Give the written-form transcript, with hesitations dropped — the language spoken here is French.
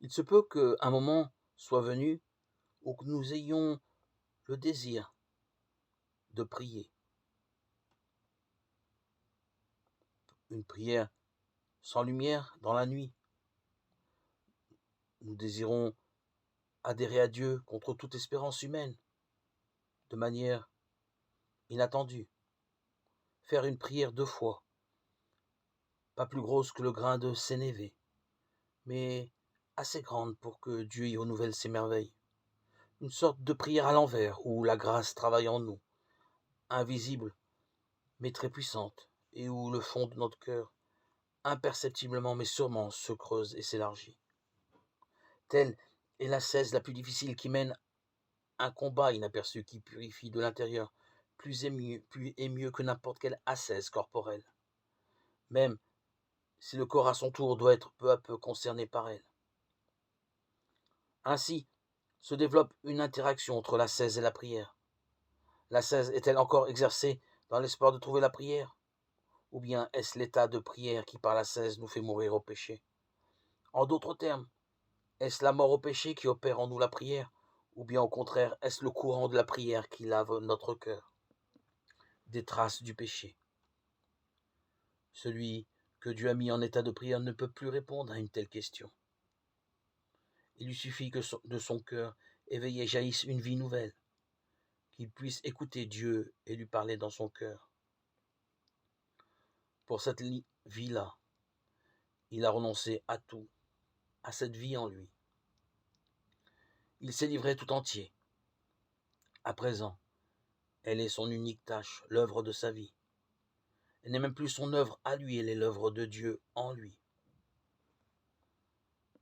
Il se peut qu'un moment soit venu où que nous ayons le désir de prier, une prière sans lumière dans la nuit. Nous désirons adhérer à Dieu contre toute espérance humaine, de manière inattendue, faire une prière de foi, pas plus grosse que le grain de sénévé, mais assez grande pour que Dieu y renouvelle ses merveilles. Une sorte de prière à l'envers, où la grâce travaille en nous, invisible mais très puissante, et où le fond de notre cœur, imperceptiblement mais sûrement, se creuse et s'élargit. Telle est l'ascèse la plus difficile qui mène un combat inaperçu qui purifie de l'intérieur plus et mieux que n'importe quelle ascèse corporelle, même si le corps à son tour doit être peu à peu concerné par elle. Ainsi se développe une interaction entre l'ascèse et la prière. L'ascèse est-elle encore exercée dans l'espoir de trouver la prière? Ou bien est-ce l'état de prière qui par l'ascèse nous fait mourir au péché? En d'autres termes, est-ce la mort au péché qui opère en nous la prière? Ou bien au contraire, est-ce le courant de la prière qui lave notre cœur des traces du péché? Celui que Dieu a mis en état de prière ne peut plus répondre à une telle question. Il lui suffit que de son cœur éveillé jaillisse une vie nouvelle, qu'il puisse écouter Dieu et lui parler dans son cœur. Pour cette vie-là, il a renoncé à tout, à cette vie en lui. Il s'est livré tout entier. À présent, elle est son unique tâche, l'œuvre de sa vie. Elle n'est même plus son œuvre à lui, elle est l'œuvre de Dieu en lui.